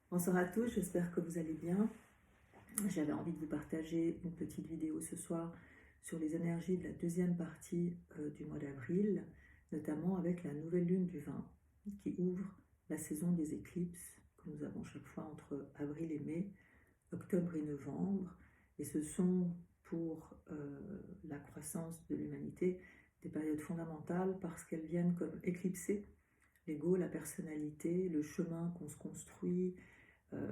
Bonsoir à tous, j'espère que vous allez bien. J'avais envie de vous partager une petite vidéo ce soir sur les énergies de la deuxième partie du mois d'avril, notamment avec la nouvelle lune du 20 qui ouvre la saison des éclipses que nous avons chaque fois entre avril et mai, octobre et novembre. Et ce sont pour la croissance de l'humanité des périodes fondamentales parce qu'elles viennent comme éclipser l'ego, la personnalité, le chemin qu'on se construit,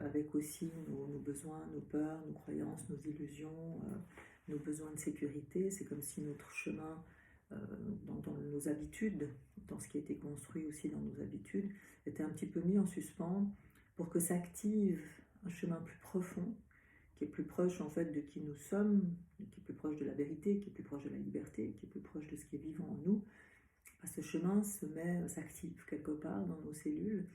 avec aussi nos besoins, nos peurs, nos croyances, nos illusions, nos besoins de sécurité. C'est comme si notre chemin, dans nos habitudes, dans ce qui a été construit aussi dans nos habitudes, était un petit peu mis en suspens pour que s'active un chemin plus profond, qui est plus proche en fait de qui nous sommes, qui est plus proche de la vérité, qui est plus proche de la liberté, qui est plus proche de ce qui est vivant en nous. Ce chemin s'active quelque part dans nos cellules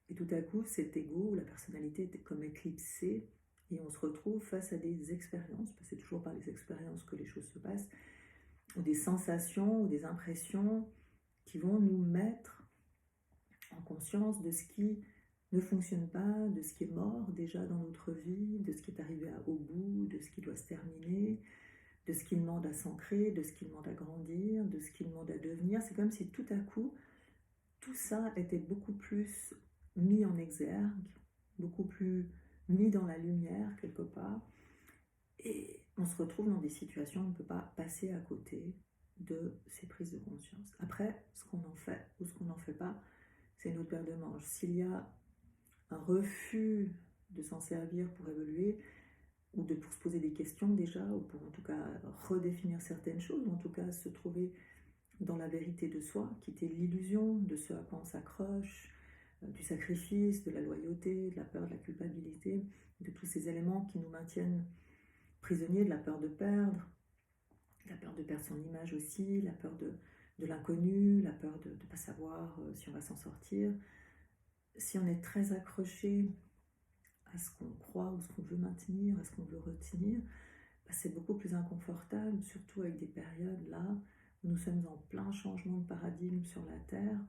et tout à coup, cet ego, la personnalité est comme éclipsée et on se retrouve face à des expériences, parce que c'est toujours par les expériences que les choses se passent, ou des sensations ou des impressions qui vont nous mettre en conscience de ce qui ne fonctionne pas, de ce qui est mort déjà dans notre vie, de ce qui est arrivé au bout, de ce qui doit se terminer, de ce qui demande à s'ancrer, de ce qui demande à grandir, de ce qui demande à devenir. C'est comme si tout à coup, tout ça était beaucoup plus mis en exergue, beaucoup plus mis dans la lumière quelque part. Et on se retrouve dans des situations où on ne peut pas passer à côté de ces prises de conscience. Après, ce qu'on en fait ou ce qu'on n'en fait pas, c'est une autre paire de manches. S'il y a un refus de s'en servir pour évoluer, ou pour se poser des questions déjà, ou pour en tout cas redéfinir certaines choses, ou en tout cas se trouver dans la vérité de soi, quitter l'illusion de ce à quoi on s'accroche, du sacrifice, de la loyauté, de la peur, de la culpabilité, de tous ces éléments qui nous maintiennent prisonniers, de la peur de perdre son image aussi, la peur de l'inconnu, la peur de ne pas savoir si on va s'en sortir. Si on est très accroché à ce qu'on croit ou ce qu'on veut maintenir, à ce qu'on veut retenir, c'est beaucoup plus inconfortable, surtout avec des périodes là où nous sommes en plein changement de paradigme sur la Terre,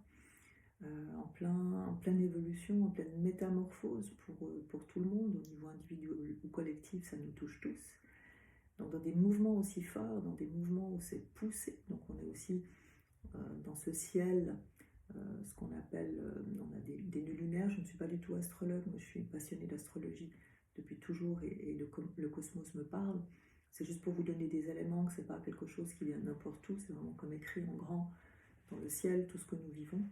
en pleine évolution, en pleine métamorphose pour tout le monde, au niveau individuel ou collectif, ça nous touche tous. Donc dans des mouvements aussi forts, dans des mouvements où c'est poussé, donc on est aussi dans ce ciel, ce qu'on appelle, on a des nœuds lunaires. Je ne suis pas du tout astrologue, moi je suis passionnée d'astrologie depuis toujours et le cosmos me parle. C'est juste pour vous donner des éléments, que ce n'est pas quelque chose qui vient n'importe où, c'est vraiment comme écrit en grand dans le ciel, tout ce que nous vivons.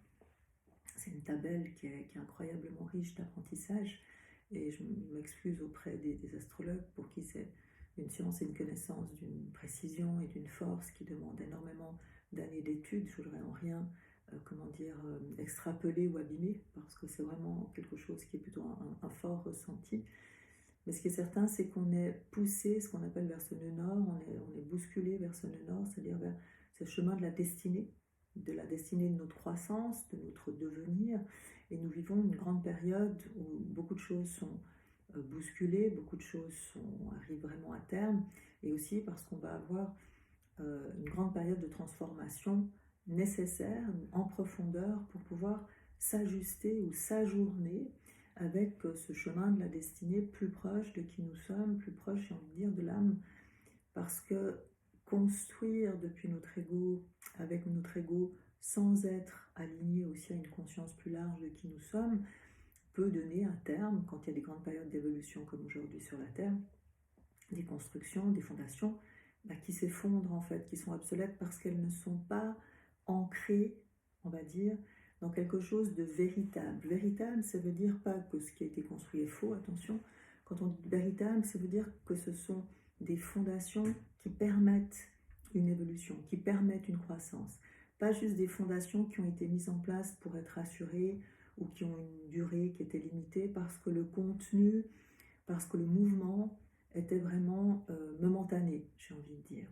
C'est une tabelle qui est incroyablement riche d'apprentissage et je m'excuse auprès des astrologues pour qui c'est une science et une connaissance d'une précision et d'une force qui demande énormément d'années d'études. Je ne voudrais en rien extrapoler ou abîmer, parce que c'est vraiment quelque chose qui est plutôt un fort ressenti. Mais ce qui est certain, c'est qu'on est poussé, ce qu'on appelle vers ce nœud nord, on est bousculé vers ce nœud nord, c'est-à-dire vers ce chemin de la destinée de notre croissance, de notre devenir. Et nous vivons une grande période où beaucoup de choses sont bousculées, beaucoup de choses arrivent vraiment à terme, et aussi parce qu'on va avoir une grande période de transformation nécessaire en profondeur pour pouvoir s'ajuster ou s'ajourner avec ce chemin de la destinée plus proche de qui nous sommes, plus proche, j'ai envie de dire, de l'âme. Parce que construire depuis notre ego, avec notre ego, sans être aligné aussi à une conscience plus large de qui nous sommes, peut donner un terme, quand il y a des grandes périodes d'évolution comme aujourd'hui sur la Terre, des constructions, des fondations qui s'effondrent en fait, qui sont obsolètes parce qu'elles ne sont pas ancrées, on va dire, dans quelque chose de véritable. Véritable, ça veut dire pas que ce qui a été construit est faux, attention. Quand on dit véritable, ça veut dire que ce sont des fondations qui permettent une évolution, qui permettent une croissance. Pas juste des fondations qui ont été mises en place pour être assurées ou qui ont une durée qui était limitée parce que le contenu, parce que le mouvement était vraiment momentané, j'ai envie de dire.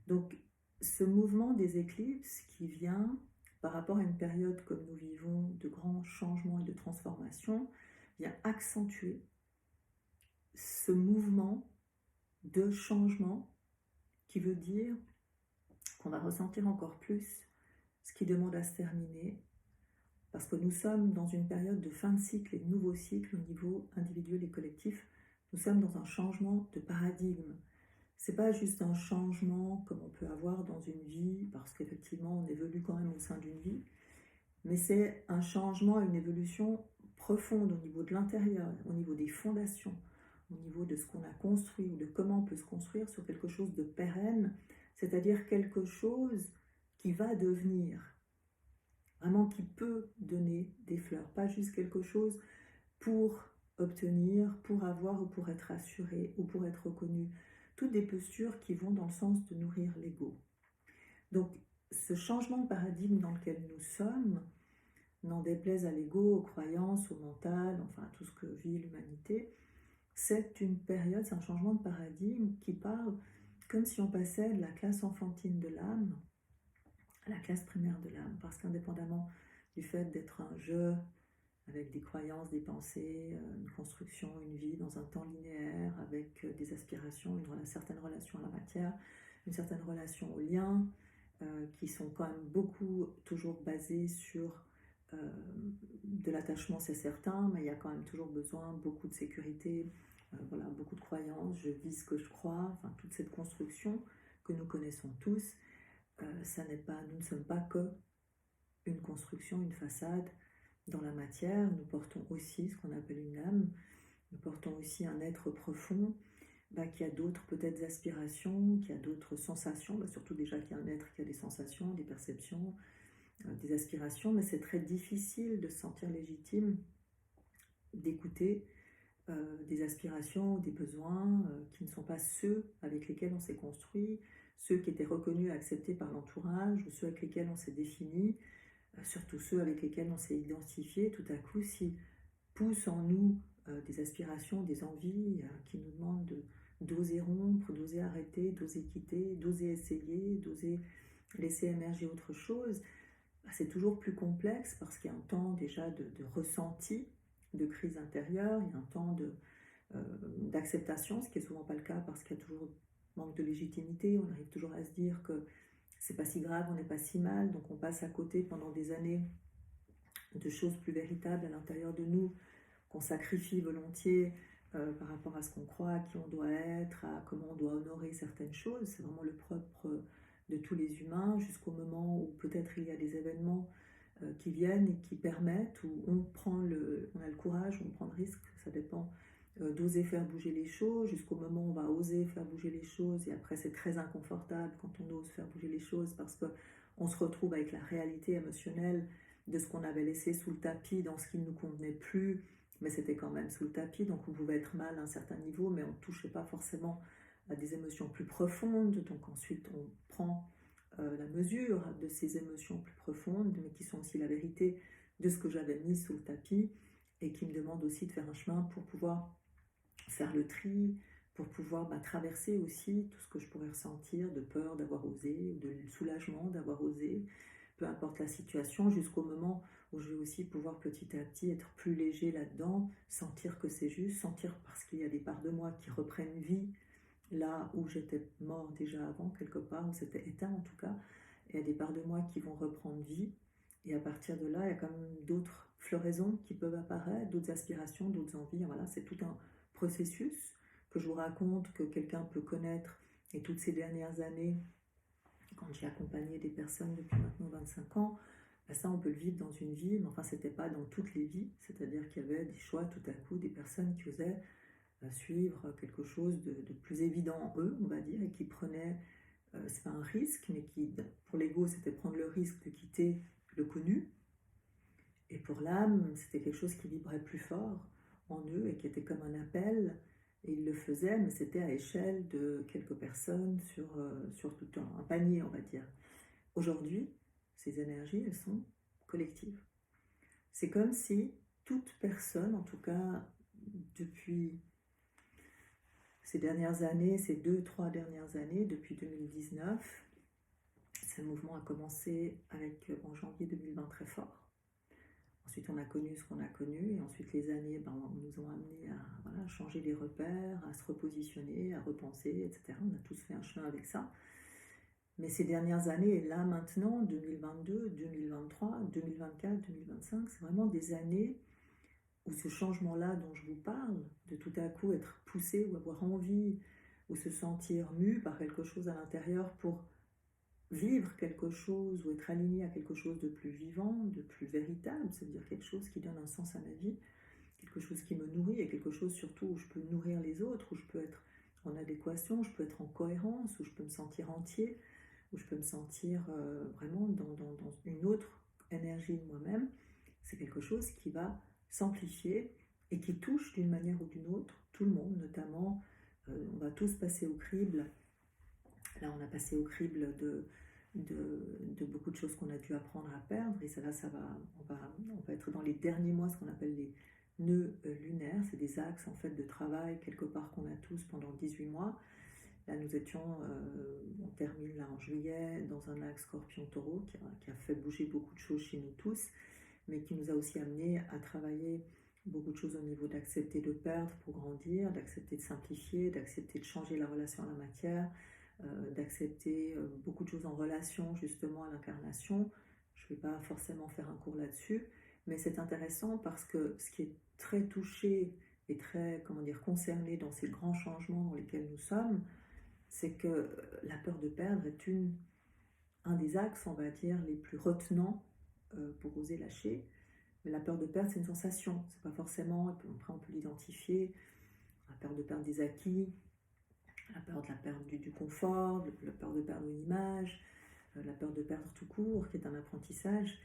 Donc, ce mouvement des éclipses qui vient par rapport à une période comme nous vivons de grands changements et de transformations, vient accentuer ce mouvement de changement qui veut dire qu'on va ressentir encore plus ce qui demande à se terminer, parce que nous sommes dans une période de fin de cycle et de nouveau cycle au niveau individuel et collectif. Nous sommes dans un changement de paradigme. C'est pas juste un changement comme on peut avoir dans une vie, parce qu'effectivement on évolue quand même au sein d'une vie, mais c'est un changement, une évolution profonde au niveau de l'intérieur, au niveau des fondations, au niveau de ce qu'on a construit ou de comment on peut se construire sur quelque chose de pérenne, c'est-à-dire quelque chose qui va devenir, vraiment qui peut donner des fleurs, pas juste quelque chose pour obtenir, pour avoir ou pour être assuré ou pour être reconnu. Toutes des postures qui vont dans le sens de nourrir l'ego. Donc ce changement de paradigme dans lequel nous sommes, n'en déplaise à l'ego, aux croyances, au mental, enfin à tout ce que vit l'humanité, c'est une période, c'est un changement de paradigme qui parle comme si on passait de la classe enfantine de l'âme à la classe primaire de l'âme, parce qu'indépendamment du fait d'être un jeu avec des croyances, des pensées, une construction, une vie dans un temps linéaire, avec des aspirations, une certaine relation à la matière, une certaine relation aux liens, qui sont quand même beaucoup toujours basées sur de l'attachement, c'est certain, mais il y a quand même toujours besoin, beaucoup de sécurité, voilà, beaucoup de croyances, je vis ce que je crois, enfin toute cette construction que nous connaissons tous, ça n'est pas, nous ne sommes pas que une construction, une façade dans la matière, nous portons aussi ce qu'on appelle une âme, nous portons aussi un être profond, qui a d'autres peut-être aspirations, qui a d'autres sensations, surtout déjà qu'il y a un être qui a des sensations, des perceptions, des aspirations, mais c'est très difficile de se sentir légitime d'écouter des aspirations ou des besoins qui ne sont pas ceux avec lesquels on s'est construit, ceux qui étaient reconnus et acceptés par l'entourage, ou ceux avec lesquels on s'est défini, surtout ceux avec lesquels on s'est identifié. Tout à coup, si poussent en nous des aspirations, des envies qui nous demandent d'oser rompre, d'oser arrêter, d'oser quitter, d'oser essayer, d'oser laisser émerger autre chose, c'est toujours plus complexe parce qu'il y a un temps déjà de ressenti, de crise intérieure, il y a un temps d'acceptation, ce qui n'est souvent pas le cas parce qu'il y a toujours manque de légitimité, on arrive toujours à se dire que c'est pas si grave, on n'est pas si mal, donc on passe à côté pendant des années de choses plus véritables à l'intérieur de nous, qu'on sacrifie volontiers par rapport à ce qu'on croit, à qui on doit être, à comment on doit honorer certaines choses. C'est vraiment le propre de tous les humains, jusqu'au moment où peut-être il y a des événements qui viennent et qui permettent, où on a le courage, on prend le risque, ça dépend, d'oser faire bouger les choses, jusqu'au moment où on va oser faire bouger les choses, et après c'est très inconfortable quand on ose faire bouger les choses, parce qu'on se retrouve avec la réalité émotionnelle de ce qu'on avait laissé sous le tapis, dans ce qui ne nous convenait plus, mais c'était quand même sous le tapis, donc on pouvait être mal à un certain niveau, mais on ne touchait pas forcément à des émotions plus profondes, donc ensuite on prend la mesure de ces émotions plus profondes, mais qui sont aussi la vérité de ce que j'avais mis sous le tapis, et qui me demandent aussi de faire un chemin pour pouvoir faire le tri, pour pouvoir traverser aussi tout ce que je pourrais ressentir de peur d'avoir osé, ou de soulagement d'avoir osé, peu importe la situation, jusqu'au moment où je vais aussi pouvoir petit à petit être plus léger là-dedans, sentir que c'est juste, sentir parce qu'il y a des parts de moi qui reprennent vie, là où j'étais mort déjà avant, quelque part, où c'était éteint en tout cas, et il y a des parts de moi qui vont reprendre vie, et à partir de là, il y a quand même d'autres floraisons qui peuvent apparaître, d'autres aspirations, d'autres envies, voilà, c'est tout un processus que je vous raconte, que quelqu'un peut connaître, et toutes ces dernières années, quand j'ai accompagné des personnes depuis maintenant 25 ans, ça on peut le vivre dans une vie, mais enfin c'était pas dans toutes les vies, c'est-à-dire qu'il y avait des choix tout à coup, des personnes qui osaient suivre quelque chose de plus évident en eux, on va dire, et qui prenaient, c'est pas un risque, mais qui, pour l'ego, c'était prendre le risque de quitter le connu, et pour l'âme, c'était quelque chose qui vibrait plus fort en eux et qui était comme un appel, et ils le faisaient, mais c'était à échelle de quelques personnes sur tout un panier, on va dire. Aujourd'hui, ces énergies, elles sont collectives. C'est comme si toute personne, en tout cas depuis ces dernières années, ces 2-3 dernières années, depuis 2019, ce mouvement a commencé en janvier 2020 très fort. Ensuite, on a connu ce qu'on a connu, et ensuite les années nous ont amenés à changer les repères, à se repositionner, à repenser, etc. On a tous fait un chemin avec ça. Mais ces dernières années, et là maintenant, 2022, 2023, 2024, 2025, c'est vraiment des années où ce changement-là dont je vous parle, de tout à coup être poussé ou avoir envie ou se sentir mu par quelque chose à l'intérieur pour vivre quelque chose ou être aligné à quelque chose de plus vivant, de plus véritable, c'est-à-dire quelque chose qui donne un sens à ma vie, quelque chose qui me nourrit et quelque chose surtout où je peux nourrir les autres, où je peux être en adéquation, je peux être en cohérence, où je peux me sentir entier, où je peux me sentir vraiment dans une autre énergie de moi-même. C'est quelque chose qui va s'amplifier et qui touche d'une manière ou d'une autre tout le monde, notamment on va tous passer au crible. Là, on a passé au crible de beaucoup de choses qu'on a dû apprendre à perdre. Et ça, là, on va être dans les derniers mois, ce qu'on appelle les nœuds lunaires. C'est des axes en fait de travail, quelque part, qu'on a tous pendant 18 mois. Là, on termine là en juillet dans un axe Scorpion-Taureau qui a fait bouger beaucoup de choses chez nous tous, mais qui nous a aussi amené à travailler beaucoup de choses au niveau d'accepter de perdre pour grandir, d'accepter de simplifier, d'accepter de changer la relation à la matière, d'accepter beaucoup de choses en relation justement à l'incarnation. Je ne vais pas forcément faire un cours là-dessus, mais c'est intéressant parce que ce qui est très touché et très, comment dire, concerné dans ces grands changements dans lesquels nous sommes, c'est que la peur de perdre est un des axes, on va dire, les plus retenants pour oser lâcher. Mais la peur de perdre, c'est une sensation. C'est pas forcément, après on peut l'identifier, la peur de perdre des acquis, la peur de la perte du confort, la peur de perdre une image, la peur de perdre tout court, qui est un apprentissage.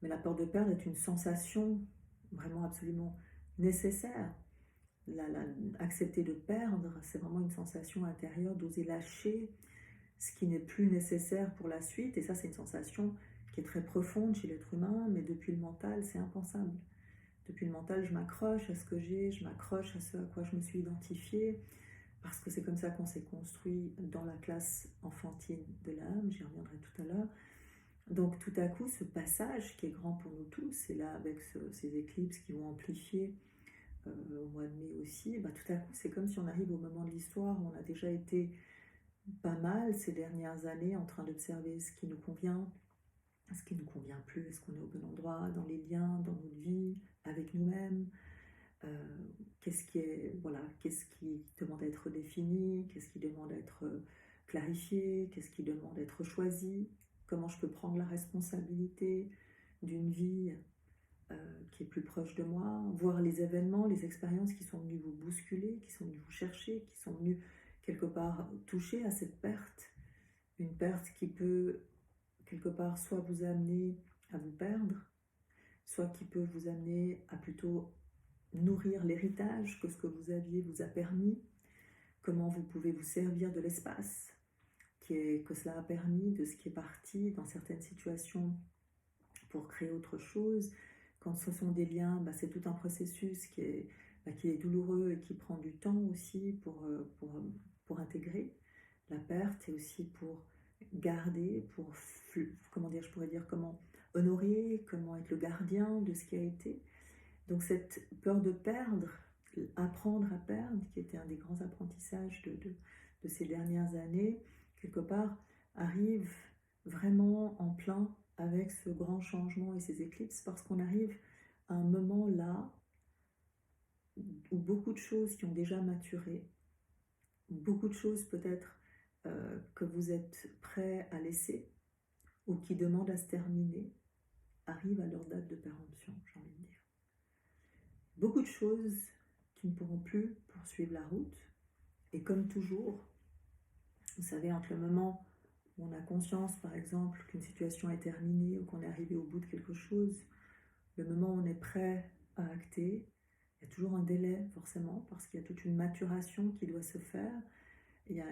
Mais la peur de perdre est une sensation vraiment absolument nécessaire. Accepter de perdre, c'est vraiment une sensation intérieure d'oser lâcher ce qui n'est plus nécessaire pour la suite. Et ça, c'est une sensation qui est très profonde chez l'être humain, mais depuis le mental, c'est impensable. Depuis le mental, je m'accroche à ce que j'ai, je m'accroche à ce à quoi je me suis identifiée, parce que c'est comme ça qu'on s'est construit dans la classe enfantine de l'âme, j'y reviendrai tout à l'heure. Donc tout à coup, ce passage qui est grand pour nous tous, et là avec ces éclipses qui vont amplifier au mois de mai aussi, bah, tout à coup c'est comme si on arrive au moment de l'histoire où on a déjà été pas mal ces dernières années en train d'observer ce qui nous convient, ce qui ne nous convient plus, est-ce qu'on est au bon endroit dans les liens, dans notre vie, avec nous-mêmes, qu'est-ce qui demande à être défini, qu'est-ce qui demande à être clarifié, qu'est-ce qui demande à être choisi, comment je peux prendre la responsabilité d'une vie qui est plus proche de moi, voir les événements, les expériences qui sont venues vous bousculer, qui sont venues vous chercher, qui sont venues quelque part toucher à cette perte, une perte qui peut quelque part soit vous amener à vous perdre, soit qui peut vous amener à plutôt nourrir l'héritage que ce que vous aviez vous a permis, comment vous pouvez vous servir de l'espace que cela a permis, de ce qui est parti dans certaines situations pour créer autre chose. Quand ce sont des liens, bah, c'est tout un processus qui est douloureux et qui prend du temps aussi pour intégrer la perte et aussi pour garder, comment dire, je pourrais dire comment honorer, comment être le gardien de ce qui a été. Donc cette peur de perdre, apprendre à perdre, qui était un des grands apprentissages de ces dernières années, quelque part, arrive vraiment en plein avec ce grand changement et ces éclipses, parce qu'on arrive à un moment là où beaucoup de choses qui ont déjà maturé, beaucoup de choses peut-être que vous êtes prêts à laisser ou qui demandent à se terminer, arrivent à leur date de péremption, j'ai envie de dire. Beaucoup de choses qui ne pourront plus poursuivre la route. Et comme toujours, vous savez, entre le moment où on a conscience, par exemple, qu'une situation est terminée ou qu'on est arrivé au bout de quelque chose, le moment où on est prêt à acter, il y a toujours un délai, forcément, parce qu'il y a toute une maturation qui doit se faire. Il y a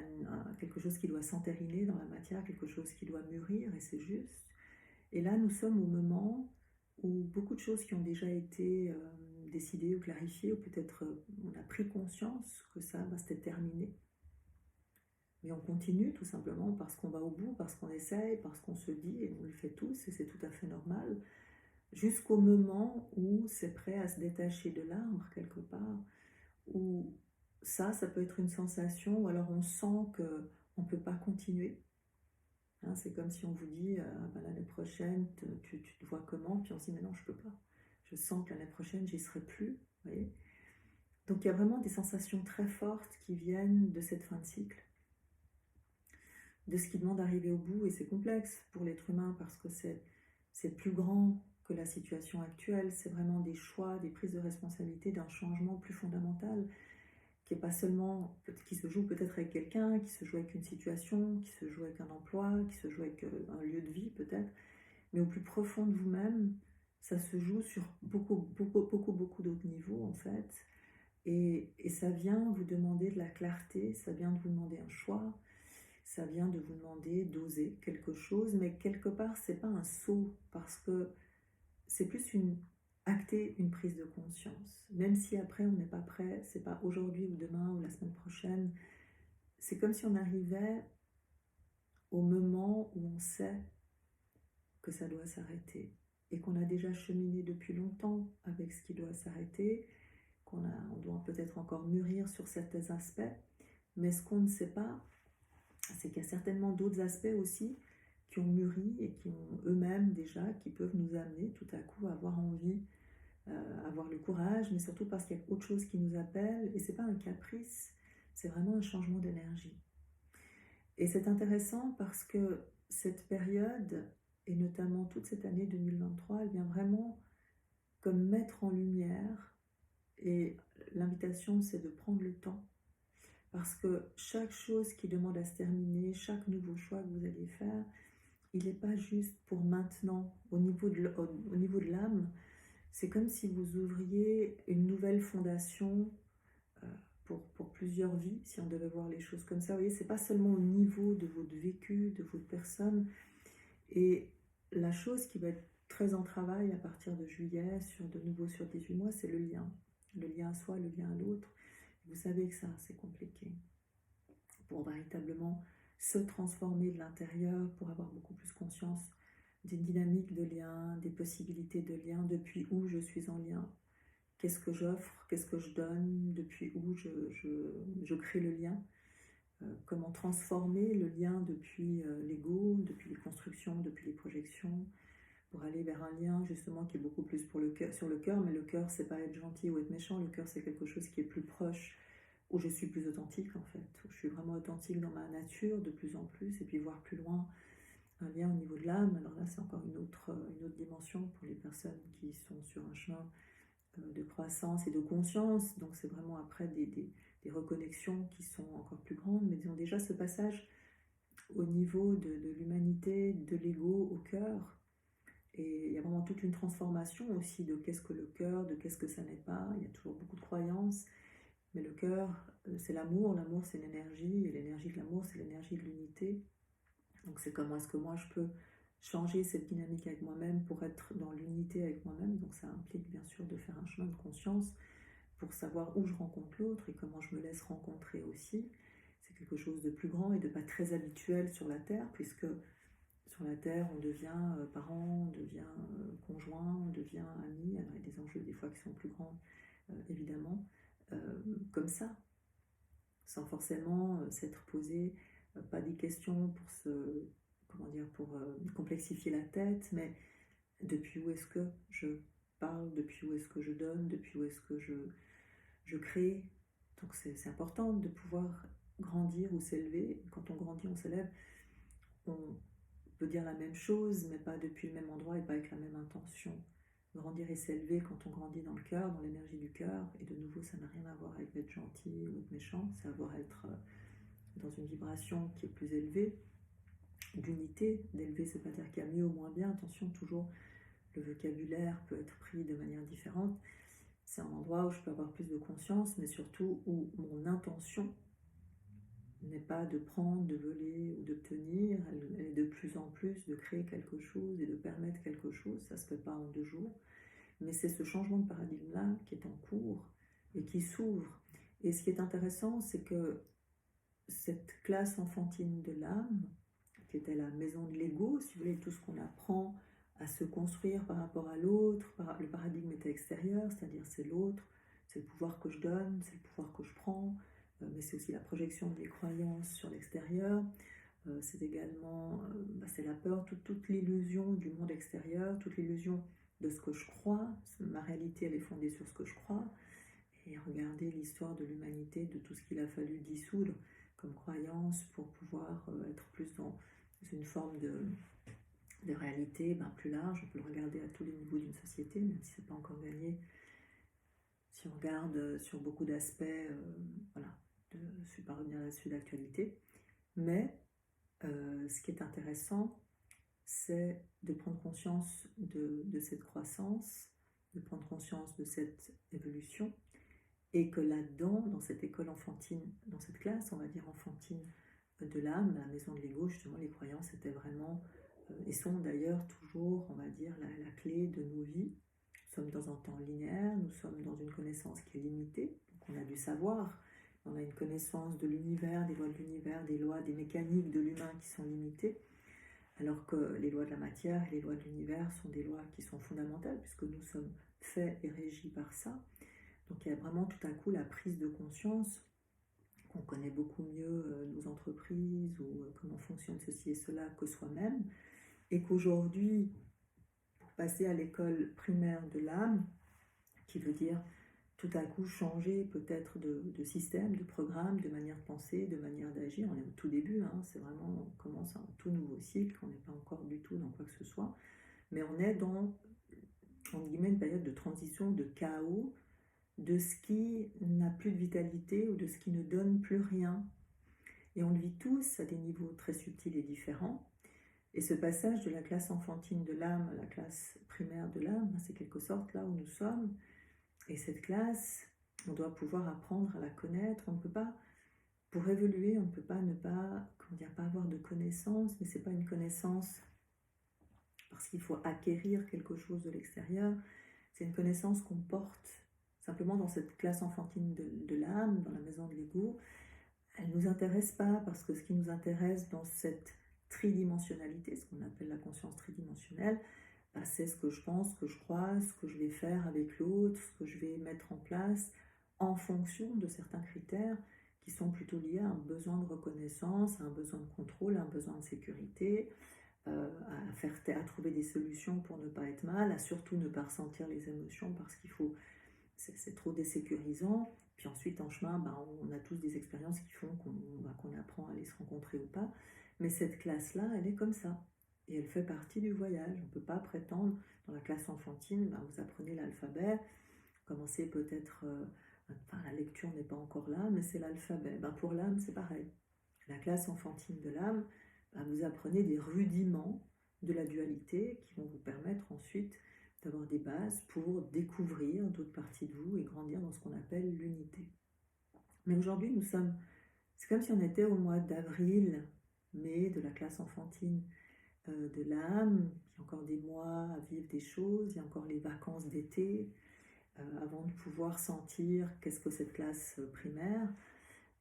quelque chose qui doit s'entériner dans la matière, quelque chose qui doit mûrir, et c'est juste. Et là, nous sommes au moment où beaucoup de choses qui ont déjà été décidées ou clarifiées, ou peut-être on a pris conscience que ça va se terminer. Mais on continue tout simplement parce qu'on va au bout, parce qu'on essaye, parce qu'on se dit, et on le fait tous, et c'est tout à fait normal, jusqu'au moment où c'est prêt à se détacher de l'arbre quelque part, où ça peut être une sensation, ou alors on sent qu'on ne peut pas continuer. Hein, c'est comme si on vous dit, ben, l'année prochaine, tu te vois comment, puis on se dit, mais non, je ne peux pas. Je sens que l'année prochaine, j'y serai plus. Vous voyez. Donc il y a vraiment des sensations très fortes qui viennent de cette fin de cycle, de ce qui demande d'arriver au bout, et c'est complexe pour l'être humain parce que c'est plus grand que la situation actuelle, c'est vraiment des choix, des prises de responsabilité d'un changement plus fondamental, qui est pas seulement, qui se joue peut-être avec quelqu'un, qui se joue avec une situation, qui se joue avec un emploi, qui se joue avec un lieu de vie peut-être, mais au plus profond de vous-même, ça se joue sur beaucoup d'autres niveaux en fait. Et ça vient vous demander de la clarté, ça vient de vous demander un choix, ça vient de vous demander d'oser quelque chose, mais quelque part, c'est pas un saut, parce que c'est plus acter une prise de conscience. Même si après on n'est pas prêt, c'est pas aujourd'hui ou demain ou la semaine prochaine, c'est comme si on arrivait au moment où on sait que ça doit s'arrêter et qu'on a déjà cheminé depuis longtemps avec ce qui doit s'arrêter, on doit peut-être encore mûrir sur certains aspects, mais ce qu'on ne sait pas, c'est qu'il y a certainement d'autres aspects aussi qui ont mûri et qui ont eux-mêmes déjà, qui peuvent nous amener tout à coup à avoir envie, avoir le courage, mais surtout parce qu'il y a autre chose qui nous appelle, et c'est pas un caprice, c'est vraiment un changement d'énergie. Et c'est intéressant parce que cette période, et notamment toute cette année 2023, elle vient vraiment comme mettre en lumière, et l'invitation c'est de prendre le temps, parce que chaque chose qui demande à se terminer, chaque nouveau choix que vous allez faire, il n'est pas juste pour maintenant. Au niveau de l'âme, c'est comme si vous ouvriez une nouvelle fondation pour plusieurs vies, si on devait voir les choses comme ça. Vous voyez, c'est pas seulement au niveau de votre vécu, de votre personne. Et la chose qui va être très en travail à partir de juillet, de nouveau sur 18 mois, c'est le lien. Le lien à soi, le lien à l'autre. Vous savez que ça, c'est compliqué. Pour véritablement se transformer de l'intérieur, pour avoir beaucoup plus conscience d'une dynamique de lien, des possibilités de lien, depuis où je suis en lien, qu'est-ce que j'offre, qu'est-ce que je donne, depuis où je crée le lien, comment transformer le lien depuis l'ego, depuis les constructions, depuis les projections, pour aller vers un lien justement qui est beaucoup plus sur le cœur, mais le cœur c'est pas être gentil ou être méchant, le cœur c'est quelque chose qui est plus proche, où je suis plus authentique en fait, où je suis vraiment authentique dans ma nature de plus en plus, et puis voir plus loin un lien au niveau de l'âme. Alors là c'est encore une autre dimension pour les personnes qui sont sur un chemin de croissance et de conscience, donc c'est vraiment après des reconnexions qui sont encore plus grandes, mais disons déjà ce passage au niveau de l'humanité, de l'ego au cœur. Et il y a vraiment toute une transformation aussi de qu'est-ce que le cœur, de qu'est-ce que ça n'est pas. Il y a toujours beaucoup de croyances, mais le cœur, c'est l'amour c'est l'énergie, et l'énergie de l'amour, c'est l'énergie de l'unité. Donc c'est comment est-ce que moi je peux changer cette dynamique avec moi-même pour être dans l'unité avec moi-même. Donc ça implique bien sûr de faire un chemin de conscience pour savoir où je rencontre l'autre et comment je me laisse rencontrer aussi. C'est quelque chose de plus grand et de pas très habituel sur la Terre, puisque sur la Terre, on devient parent, on devient conjoint, on devient ami. Alors il y a des enjeux des fois qui sont plus grands, évidemment, comme ça, sans forcément s'être posé, pas des questions pour complexifier la tête, mais depuis où est-ce que je parle, depuis où est-ce que je donne, depuis où est-ce que je crée. Donc c'est important de pouvoir grandir ou s'élever. Quand on grandit, on s'élève, on peut dire la même chose, mais pas depuis le même endroit et pas avec la même intention. Grandir et s'élever quand on grandit dans le cœur, dans l'énergie du cœur, et de nouveau, ça n'a rien à voir avec être gentil ou être méchant, c'est avoir être dans une vibration qui est plus élevée, d'unité. D'élever, c'est pas dire qu'il y a mieux ou moins bien, attention, toujours le vocabulaire peut être pris de manière différente. C'est un endroit où je peux avoir plus de conscience, mais surtout où mon intention n'est pas de prendre, de voler ou d'obtenir, elle est de plus en plus de créer quelque chose et de permettre quelque chose. Ça ne se fait pas en 2 jours, mais c'est ce changement de paradigme-là qui est en cours et qui s'ouvre. Et ce qui est intéressant, c'est que cette classe enfantine de l'âme, qui était la maison de l'ego, si vous voulez, tout ce qu'on apprend à se construire par rapport à l'autre, le paradigme était extérieur, c'est-à-dire c'est l'autre, c'est le pouvoir que je donne, c'est le pouvoir que je prends, mais c'est aussi la projection des croyances sur l'extérieur. c'est également c'est la peur, toute l'illusion du monde extérieur, toute l'illusion de ce que je crois. Ma réalité, elle est fondée sur ce que je crois. Et regarder l'histoire de l'humanité, de tout ce qu'il a fallu dissoudre comme croyance pour pouvoir être plus dans une forme de réalité plus large. On peut le regarder à tous les niveaux d'une société, même si ce n'est pas encore gagné. Si on regarde sur beaucoup d'aspects, voilà, je ne suis pas revenir là-dessus d'actualité. Mais ce qui est intéressant, c'est de prendre conscience de cette croissance, de prendre conscience de cette évolution, et que là-dedans, dans cette école enfantine, dans cette classe, on va dire enfantine de l'âme, la maison de l'ego, justement, les croyances étaient vraiment, et sont d'ailleurs toujours, on va dire, la clé de nos vies. Nous sommes dans un temps linéaire, nous sommes dans une connaissance qui est limitée, donc on a du savoir, on a une connaissance de l'univers, des lois de l'univers, des lois, des mécaniques de l'humain qui sont limitées, alors que les lois de la matière et les lois de l'univers sont des lois qui sont fondamentales, puisque nous sommes faits et régis par ça. Donc il y a vraiment tout à coup la prise de conscience qu'on connaît beaucoup mieux nos entreprises ou comment fonctionne ceci et cela que soi-même, et qu'aujourd'hui, pour passer à l'école primaire de l'âme, qui veut dire tout à coup changer peut-être de système, de programme, de manière de penser, de manière d'agir. On est au tout début, c'est vraiment, on commence un tout nouveau cycle, on n'est pas encore du tout dans quoi que ce soit, mais on est dans, entre guillemets, une période de transition, de chaos, de ce qui n'a plus de vitalité ou de ce qui ne donne plus rien. Et on le vit tous à des niveaux très subtils et différents. Et ce passage de la classe enfantine de l'âme à la classe primaire de l'âme, c'est quelque sorte là où nous sommes. Et cette classe, on doit pouvoir apprendre à la connaître. On ne peut pas, pour évoluer, on ne peut pas ne pas, comment dire, pas avoir de connaissance, mais ce n'est pas une connaissance parce qu'il faut acquérir quelque chose de l'extérieur. C'est une connaissance qu'on porte simplement dans cette classe enfantine de l'âme, dans la maison de l'ego. Elle ne nous intéresse pas parce que ce qui nous intéresse dans cette tridimensionnalité, ce qu'on appelle la conscience tridimensionnelle, c'est ce que je pense, ce que je crois, ce que je vais faire avec l'autre, ce que je vais mettre en place en fonction de certains critères qui sont plutôt liés à un besoin de reconnaissance, à un besoin de contrôle, à un besoin de sécurité, à trouver des solutions pour ne pas être mal, à surtout ne pas ressentir les émotions parce qu'il faut, c'est trop désécurisant. Puis ensuite, en chemin, on a tous des expériences qui font qu'on apprend à aller se rencontrer ou pas. Mais cette classe-là, elle est comme ça. Et elle fait partie du voyage. On ne peut pas prétendre, dans la classe enfantine, vous apprenez l'alphabet, commencez peut-être, la lecture n'est pas encore là, mais c'est l'alphabet. Pour l'âme, c'est pareil. La classe enfantine de l'âme, vous apprenez des rudiments de la dualité qui vont vous permettre ensuite d'avoir des bases pour découvrir d'autres parties de vous et grandir dans ce qu'on appelle l'unité. Mais aujourd'hui, c'est comme si on était au mois d'avril, mai, de la classe enfantine de l'âme. Il y a encore des mois à vivre des choses, il y a encore les vacances d'été, avant de pouvoir sentir qu'est-ce que cette classe primaire.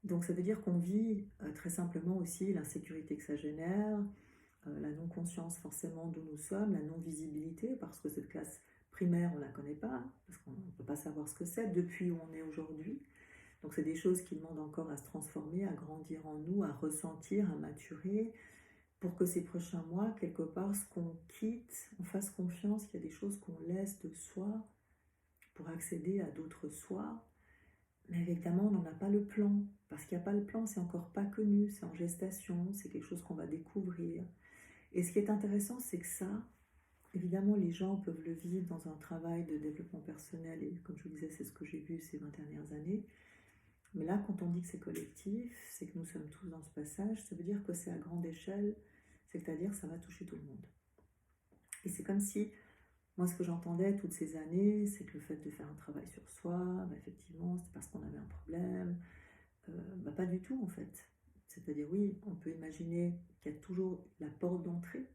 Donc ça veut dire qu'on vit très simplement aussi l'insécurité que ça génère, la non-conscience forcément d'où nous sommes, la non-visibilité, parce que cette classe primaire, on ne la connaît pas, parce qu'on ne peut pas savoir ce que c'est depuis où on est aujourd'hui. Donc c'est des choses qui demandent encore à se transformer, à grandir en nous, à ressentir, à maturer, pour que ces prochains mois, quelque part, ce qu'on quitte, on fasse confiance qu'il y a des choses qu'on laisse de soi pour accéder à d'autres soi. Mais évidemment, on n'en a pas le plan, parce qu'il n'y a pas le plan, c'est encore pas connu, c'est en gestation, c'est quelque chose qu'on va découvrir. Et ce qui est intéressant, c'est que ça, évidemment, les gens peuvent le vivre dans un travail de développement personnel, et comme je vous disais, c'est ce que j'ai vu ces 20 dernières années. Mais là, quand on dit que c'est collectif, c'est que nous sommes tous dans ce passage, ça veut dire que c'est à grande échelle, c'est-à-dire que ça va toucher tout le monde. Et c'est comme si, moi, ce que j'entendais toutes ces années, c'est que le fait de faire un travail sur soi, effectivement, c'est parce qu'on avait un problème. Pas du tout, en fait. C'est-à-dire, oui, on peut imaginer qu'il y a toujours la porte d'entrée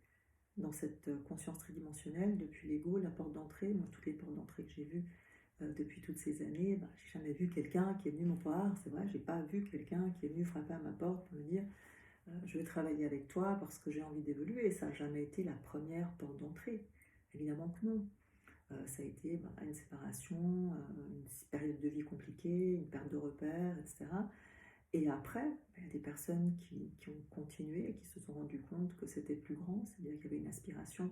dans cette conscience tridimensionnelle, depuis l'ego, la porte d'entrée. Moi, toutes les portes d'entrée que j'ai vues depuis toutes ces années, j'ai jamais vu quelqu'un qui est venu me voir. C'est vrai, j'ai pas vu quelqu'un qui est venu frapper à ma porte pour me dire je veux travailler avec toi parce que j'ai envie d'évoluer. Et ça n'a jamais été la première porte d'entrée. Évidemment que non. Ça a été une séparation, une période de vie compliquée, une perte de repères, etc. Et après, il y a des personnes qui ont continué, qui se sont rendues compte que c'était plus grand, c'est-à-dire qu'il y avait une aspiration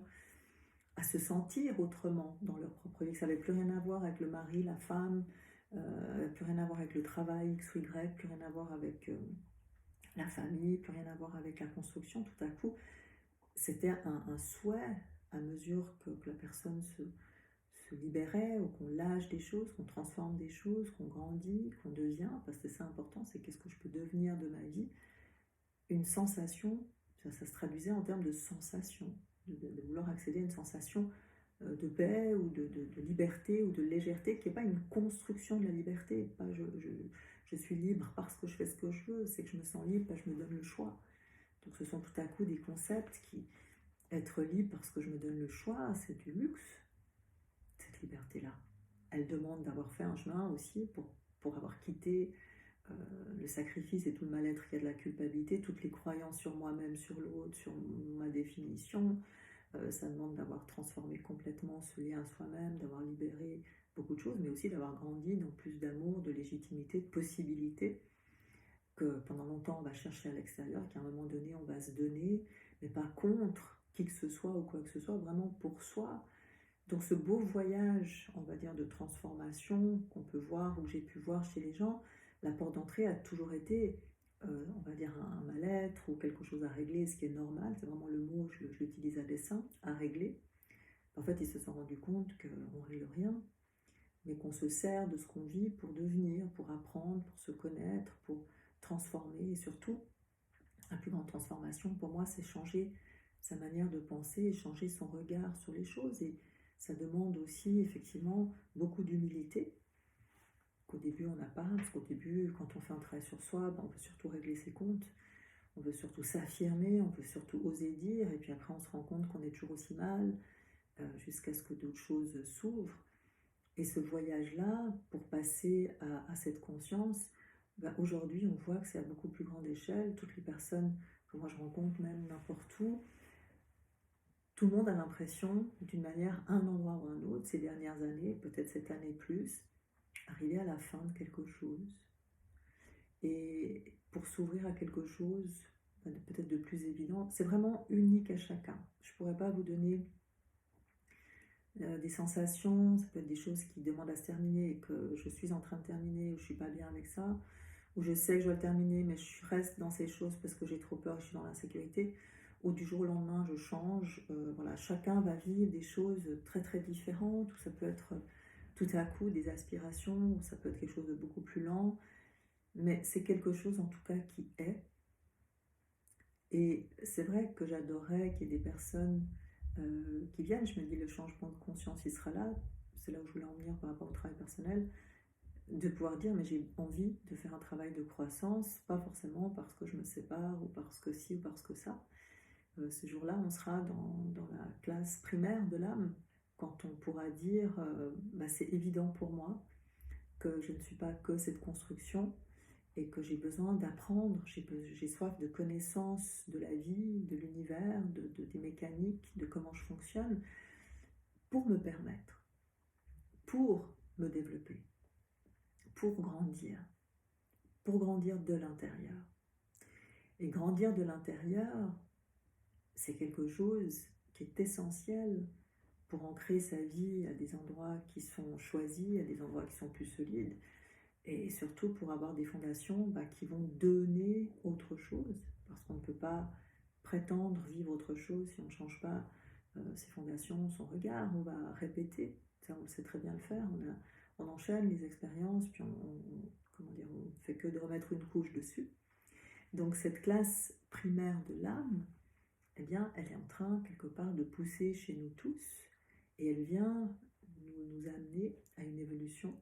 à se sentir autrement dans leur propre vie, que ça n'avait plus rien à voir avec le mari, la femme, plus rien à voir avec le travail X ou Y, plus rien à voir avec la famille, plus rien à voir avec la construction. Tout à coup, c'était un souhait, à mesure que la personne se libérait, ou qu'on lâche des choses, qu'on transforme des choses, qu'on grandit, qu'on devient, parce que c'est ça important, c'est qu'est-ce que je peux devenir de ma vie, une sensation, ça se traduisait en termes de sensation, de vouloir accéder à une sensation de paix ou de liberté ou de légèreté, qui n'est pas une construction de la liberté, pas je suis libre parce que je fais ce que je veux, c'est que je me sens libre, parce que je me donne le choix. Donc ce sont tout à coup des concepts qui, être libre parce que je me donne le choix, c'est du luxe, cette liberté-là. Elle demande d'avoir fait un chemin aussi pour avoir quitté le sacrifice et tout le mal-être qu'il y a de la culpabilité, toutes les croyances sur moi-même, sur l'autre, sur ma définition. Ça demande d'avoir transformé complètement ce lien à soi-même, d'avoir libéré beaucoup de choses, mais aussi d'avoir grandi dans plus d'amour, de légitimité, de possibilités que pendant longtemps on va chercher à l'extérieur, qu'à un moment donné on va se donner, mais pas contre qui que ce soit ou quoi que ce soit, vraiment pour soi. Donc ce beau voyage, on va dire, de transformation qu'on peut voir, ou que j'ai pu voir chez les gens, la porte d'entrée a toujours été, on va dire, un mal-être ou quelque chose à régler, ce qui est normal, c'est vraiment le mot, je l'utilise à dessein, à régler. En fait, ils se sont rendus compte qu'on ne règle rien, mais qu'on se sert de ce qu'on vit pour devenir, pour apprendre, pour se connaître, pour transformer, et surtout, la plus grande transformation pour moi, c'est changer sa manière de penser et changer son regard sur les choses. Et ça demande aussi effectivement beaucoup d'humilité, qu'au début on n'a pas, parce qu'au début, quand on fait un travail sur soi, on veut surtout régler ses comptes, on veut surtout s'affirmer, on veut surtout oser dire, et puis après on se rend compte qu'on est toujours aussi mal, jusqu'à ce que d'autres choses s'ouvrent. Et ce voyage-là, pour passer à cette conscience, aujourd'hui, on voit que c'est à beaucoup plus grande échelle. Toutes les personnes que moi je rencontre, même n'importe où, tout le monde a l'impression, d'une manière, à un endroit ou à un autre, ces dernières années, peut-être cette année plus, arriver à la fin de quelque chose. Et pour s'ouvrir à quelque chose, peut-être de plus évident, c'est vraiment unique à chacun. Je ne pourrais pas vous donner des sensations, ça peut être des choses qui demandent à se terminer et que je suis en train de terminer ou je suis pas bien avec ça, ou je sais que je dois le terminer mais je reste dans ces choses parce que j'ai trop peur, je suis dans l'insécurité, ou du jour au lendemain je change. Voilà, chacun va vivre des choses très très différentes, ou ça peut être tout à coup des aspirations, ou ça peut être quelque chose de beaucoup plus lent, mais c'est quelque chose en tout cas qui est. Et c'est vrai que j'adorerais qu'il y ait des personnes qui viennent. Je me dis, le changement de conscience, il sera là. C'est là où je voulais en venir par rapport au travail personnel. De pouvoir dire, mais j'ai envie de faire un travail de croissance, pas forcément parce que je me sépare, ou parce que ci, ou parce que ça. Ce jour-là, on sera dans la classe primaire de l'âme, quand on pourra dire, c'est évident pour moi que je ne suis pas que cette construction, et que j'ai besoin d'apprendre, j'ai soif de connaissance de la vie, de l'univers, des mécaniques, de comment je fonctionne, pour me permettre, pour me développer, pour grandir de l'intérieur. Et grandir de l'intérieur, c'est quelque chose qui est essentiel pour ancrer sa vie à des endroits qui sont choisis, à des endroits qui sont plus solides, et surtout pour avoir des fondations qui vont donner autre chose, parce qu'on ne peut pas prétendre vivre autre chose si on ne change pas ses fondations, son regard. On va répéter, ça on sait très bien le faire, on enchaîne les expériences, puis on ne fait que de remettre une couche dessus. Donc cette classe primaire de l'âme, eh bien, elle est en train quelque part de pousser chez nous tous, et elle vient nous amener à une évolution,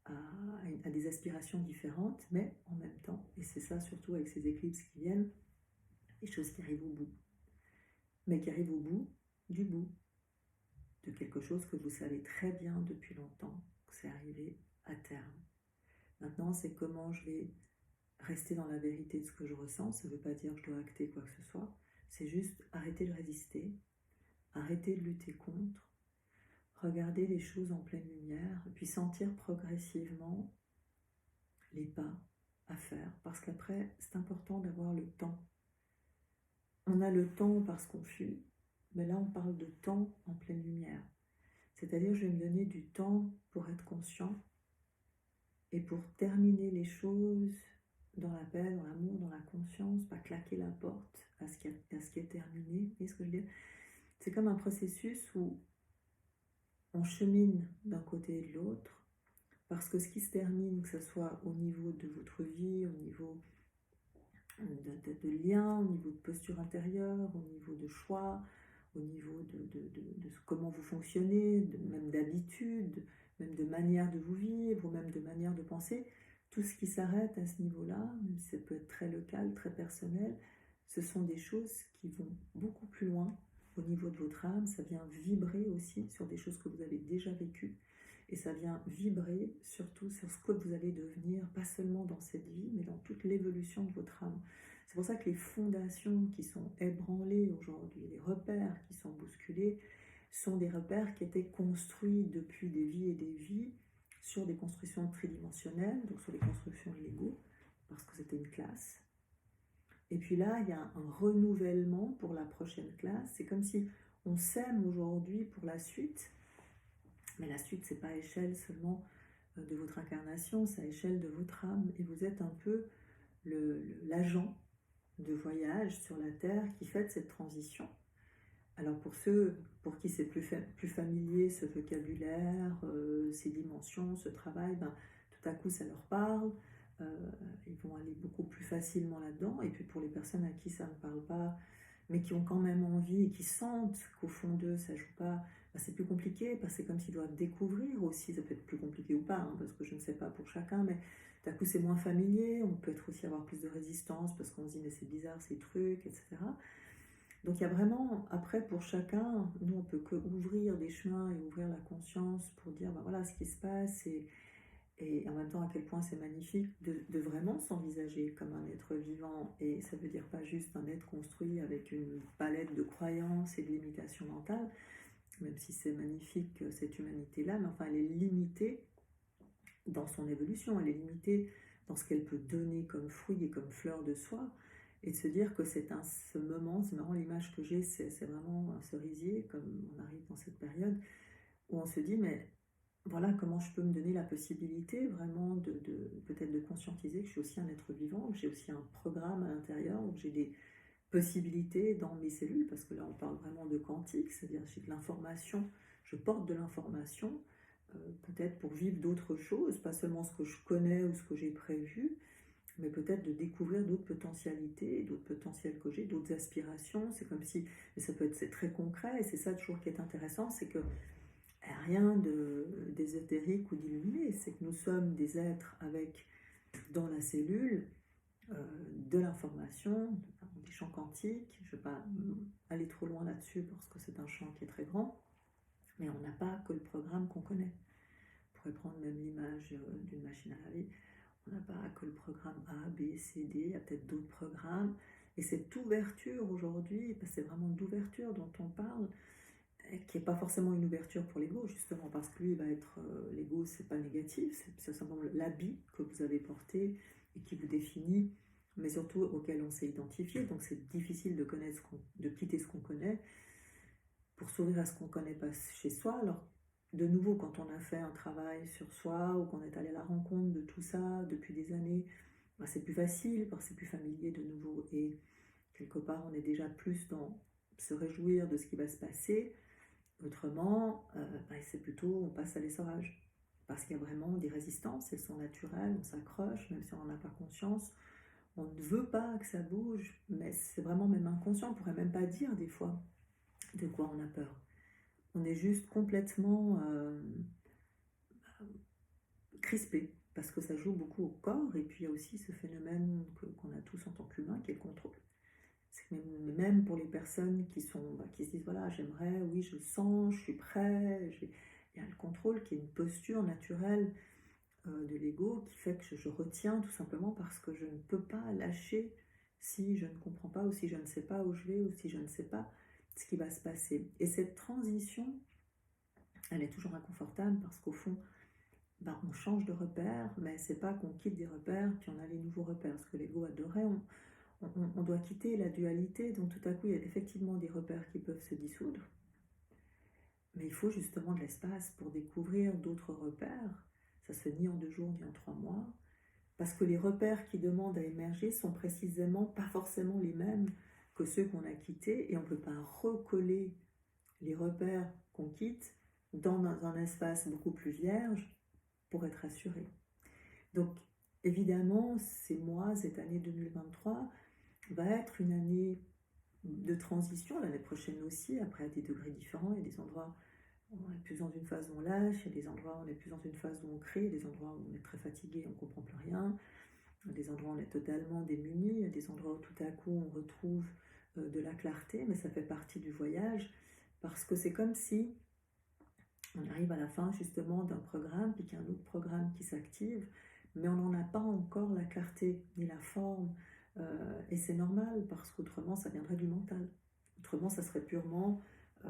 à des aspirations différentes, mais en même temps, et c'est ça surtout avec ces éclipses qui viennent, des choses qui arrivent au bout, mais qui arrivent au bout de quelque chose que vous savez très bien depuis longtemps, que c'est arrivé à terme. Maintenant, c'est comment je vais rester dans la vérité de ce que je ressens. Ça ne veut pas dire que je dois acter quoi que ce soit, c'est juste arrêter de résister, arrêter de lutter contre, regarder les choses en pleine lumière, puis sentir progressivement les pas à faire, parce qu'après, c'est important d'avoir le temps. On a le temps parce qu'on fuit, mais là, on parle de temps en pleine lumière. C'est-à-dire, je vais me donner du temps pour être conscient et pour terminer les choses dans la paix, dans l'amour, dans la conscience, pas claquer la porte à ce qui est terminé. Vous voyez ce que je veux dire? C'est comme un processus où on chemine d'un côté et de l'autre, parce que ce qui se termine, que ce soit au niveau de votre vie, au niveau de liens, au niveau de posture intérieure, au niveau de choix, au niveau de comment vous fonctionnez, même d'habitude, même de manière de vous vivre, ou même de manière de penser, tout ce qui s'arrête à ce niveau-là, même si ça peut être très local, très personnel, ce sont des choses qui vont beaucoup plus loin au niveau de votre âme. Ça vient vibrer aussi sur des choses que vous avez déjà vécues. Et ça vient vibrer surtout sur ce que vous allez devenir, pas seulement dans cette vie, mais dans toute l'évolution de votre âme. C'est pour ça que les fondations qui sont ébranlées aujourd'hui, les repères qui sont bousculés, sont des repères qui étaient construits depuis des vies et des vies sur des constructions tridimensionnelles, donc sur les constructions de l'ego, parce que c'était une classe. Et puis là, il y a un renouvellement pour la prochaine classe. C'est comme si on s'aime aujourd'hui pour la suite, mais la suite, c'est pas à échelle seulement de votre incarnation, c'est à échelle de votre âme. Et vous êtes un peu l'agent de voyage sur la Terre qui fait cette transition. Alors pour ceux pour qui c'est plus familier, ce vocabulaire, ces dimensions, ce travail, ben, tout à coup ça leur parle, ils vont aller beaucoup plus facilement là-dedans. Et puis pour les personnes à qui ça ne parle pas, mais qui ont quand même envie et qui sentent qu'au fond d'eux ça joue pas, ben, c'est plus compliqué, parce que c'est comme s'ils doivent découvrir aussi. Ça peut être plus compliqué ou pas, hein, parce que je ne sais pas pour chacun, mais tout à coup c'est moins familier. On peut être aussi avoir plus de résistance parce qu'on se dit mais c'est bizarre ces trucs, etc. Donc il y a vraiment, après pour chacun, nous on peut que ouvrir des chemins et ouvrir la conscience pour dire ben voilà ce qui se passe, et en même temps à quel point c'est magnifique de vraiment s'envisager comme un être vivant. Et ça veut dire pas juste un être construit avec une palette de croyances et de limitations mentales, même si c'est magnifique cette humanité-là, mais enfin elle est limitée dans son évolution, elle est limitée dans ce qu'elle peut donner comme fruit et comme fleur de soi. Et de se dire que ce moment, c'est marrant, l'image que j'ai, c'est vraiment un cerisier, comme on arrive dans cette période, où on se dit, mais voilà comment je peux me donner la possibilité vraiment peut-être de conscientiser que je suis aussi un être vivant, que j'ai aussi un programme à l'intérieur, où j'ai des possibilités dans mes cellules, parce que là on parle vraiment de quantique, c'est-à-dire j'ai de l'information, je porte de l'information, peut-être pour vivre d'autres choses, pas seulement ce que je connais ou ce que j'ai prévu, mais peut-être de découvrir d'autres potentialités, d'autres potentiels que j'ai, d'autres aspirations. C'est comme si, mais ça peut être, c'est très concret, et c'est ça toujours qui est intéressant, c'est que rien d'ésotérique ou d'illuminé, c'est que nous sommes des êtres avec, dans la cellule, de l'information, des champs quantiques. Je ne vais pas aller trop loin là-dessus parce que c'est un champ qui est très grand, mais on n'a pas que le programme qu'on connaît. On pourrait prendre même l'image d'une machine à laver. On n'a pas que le programme A, B, C, D, il y a peut-être d'autres programmes. Et cette ouverture aujourd'hui, parce que c'est vraiment d'ouverture dont on parle, qui n'est pas forcément une ouverture pour l'ego, justement, parce que lui, il va être, l'ego, c'est pas négatif, c'est simplement l'habit que vous avez porté et qui vous définit, mais surtout auquel on s'est identifié. Donc c'est difficile de connaître de quitter ce qu'on connaît pour s'ouvrir à ce qu'on ne connaît pas chez soi. Alors, de nouveau, quand on a fait un travail sur soi ou qu'on est allé à la rencontre de tout ça depuis des années, bah, c'est plus facile parce que c'est plus familier de nouveau. Et quelque part, on est déjà plus dans se réjouir de ce qui va se passer. Autrement, bah, c'est plutôt on passe à l'essorage. Parce qu'il y a vraiment des résistances, elles sont naturelles, on s'accroche, même si on n'en a pas conscience. On ne veut pas que ça bouge, mais c'est vraiment même inconscient, on ne pourrait même pas dire des fois de quoi on a peur. On est juste complètement crispé, parce que ça joue beaucoup au corps, et puis il y a aussi ce phénomène qu'on a tous en tant qu'humains, qui est le contrôle. C'est même pour les personnes qui se disent, voilà, j'aimerais, oui, je sens, je suis prêt, il y a le contrôle qui est une posture naturelle de l'ego qui fait que je retiens tout simplement parce que je ne peux pas lâcher si je ne comprends pas, ou si je ne sais pas où je vais, ou si je ne sais pas ce qui va se passer. Et cette transition, elle est toujours inconfortable parce qu'au fond, on change de repère, mais c'est pas qu'on quitte des repères, puis on a les nouveaux repères. Ce que l'ego adorait, on doit quitter la dualité, donc tout à coup, il y a effectivement des repères qui peuvent se dissoudre, mais il faut justement de l'espace pour découvrir d'autres repères. Ça se fait ni en 2 jours, ni en 3 mois, parce que les repères qui demandent à émerger sont précisément pas forcément les mêmes que ceux qu'on a quittés, et on ne peut pas recoller les repères qu'on quitte dans un espace beaucoup plus vierge pour être assuré. Donc, évidemment, cette année 2023 va être une année de transition, l'année prochaine aussi, après à des degrés différents. Il y a des endroits où on est plus dans une phase où on lâche, il y a des endroits où on est plus dans une phase où on crée, il y a des endroits où on est très fatigué, on ne comprend plus rien, il y a des endroits où on est totalement démuni, il y a des endroits où tout à coup on retrouve de la clarté, mais ça fait partie du voyage, parce que c'est comme si on arrive à la fin justement d'un programme, puis qu'il y a un autre programme qui s'active, mais on n'en a pas encore la clarté ni la forme, et c'est normal parce qu'autrement ça viendrait du mental. Autrement ça serait purement, euh,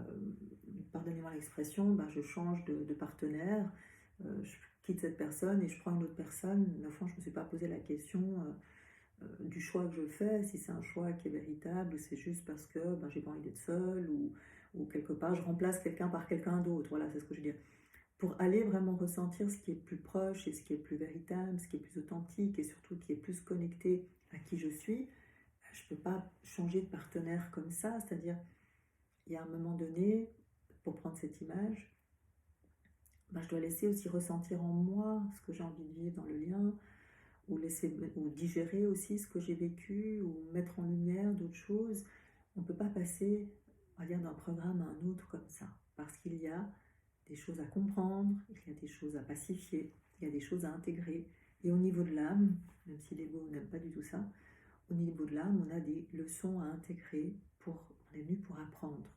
pardonnez-moi l'expression, je change de partenaire, je quitte cette personne et je prends une autre personne. Mais au fond je ne me suis pas posé la question du choix que je fais, si c'est un choix qui est véritable ou c'est juste parce que j'ai pas envie d'être seule, ou quelque part je remplace quelqu'un par quelqu'un d'autre. Voilà, c'est ce que je veux dire. Pour aller vraiment ressentir ce qui est plus proche et ce qui est plus véritable, ce qui est plus authentique et surtout qui est plus connecté à qui je suis, je ne peux pas changer de partenaire comme ça. C'est-à-dire, il y a un moment donné, pour prendre cette image, je dois laisser aussi ressentir en moi ce que j'ai envie de vivre dans le lien, ou digérer aussi ce que j'ai vécu, ou mettre en lumière d'autres choses. On ne peut pas passer, on va dire, d'un programme à un autre comme ça, parce qu'il y a des choses à comprendre, il y a des choses à pacifier, il y a des choses à intégrer. Et au niveau de l'âme, même si l'ego n'aime pas du tout ça, au niveau de l'âme, on a des leçons à intégrer, on est venu pour apprendre.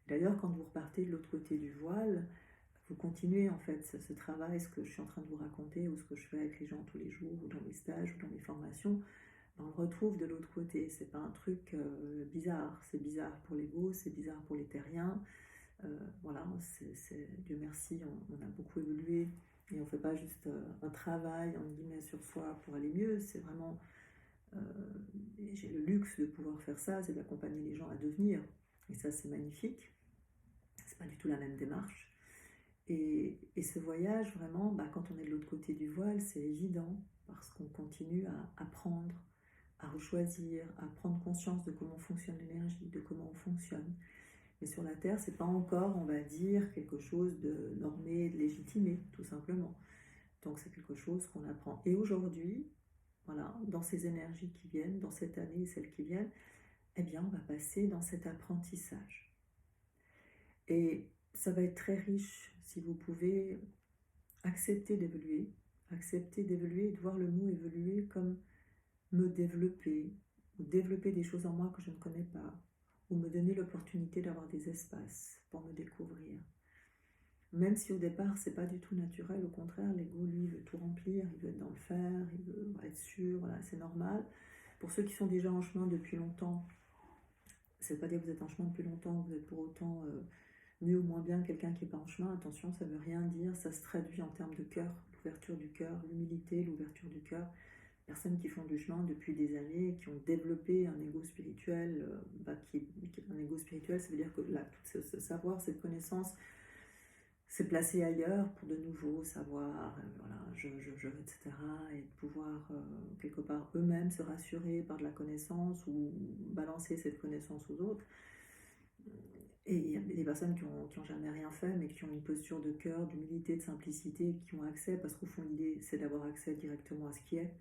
D'ailleurs, quand vous repartez de l'autre côté du voile, vous continuez en fait ce travail, ce que je suis en train de vous raconter, ou ce que je fais avec les gens tous les jours, ou dans mes stages, ou dans mes formations, on le retrouve de l'autre côté. C'est pas un truc bizarre, c'est bizarre pour l'ego, c'est bizarre pour les terriens. Voilà, Dieu merci, on a beaucoup évolué, et on ne fait pas juste un travail en guillemets sur soi pour aller mieux. C'est vraiment, j'ai le luxe de pouvoir faire ça, c'est d'accompagner les gens à devenir, et ça c'est magnifique. C'est pas du tout la même démarche. Et ce voyage, vraiment, quand on est de l'autre côté du voile, c'est évident, parce qu'on continue à apprendre, à rechoisir, à prendre conscience de comment fonctionne l'énergie, de comment on fonctionne. Mais sur la Terre, c'est pas encore, on va dire, quelque chose de normé, de légitimé, tout simplement. Donc c'est quelque chose qu'on apprend. Et aujourd'hui, voilà, dans ces énergies qui viennent, dans cette année et celles qui viennent, eh bien, on va passer dans cet apprentissage. Et ça va être très riche si vous pouvez accepter d'évoluer et de voir le mot évoluer comme me développer, ou développer des choses en moi que je ne connais pas, ou me donner l'opportunité d'avoir des espaces pour me découvrir. Même si au départ c'est pas du tout naturel, au contraire, l'ego lui veut tout remplir, il veut être dans le faire, il veut être sûr, voilà, c'est normal. Pour ceux qui sont déjà en chemin depuis longtemps, c'est pas dire que vous êtes en chemin depuis longtemps, vous êtes pour autant mieux ou moins bien que quelqu'un qui n'est pas en chemin. Attention, ça veut rien dire, ça se traduit en termes de cœur, l'ouverture du cœur, l'humilité, l'ouverture du cœur. Personnes qui font du chemin depuis des années, qui ont développé un ego spirituel, un ego spirituel, ça veut dire que là, tout ce savoir, cette connaissance, s'est placé ailleurs pour de nouveaux savoirs, voilà, etc. Et de pouvoir quelque part eux-mêmes se rassurer par de la connaissance, ou balancer cette connaissance aux autres. Et il y a des personnes qui ont jamais rien fait, mais qui ont une posture de cœur, d'humilité, de simplicité, qui ont accès, parce qu'au fond l'idée c'est d'avoir accès directement à ce qui est,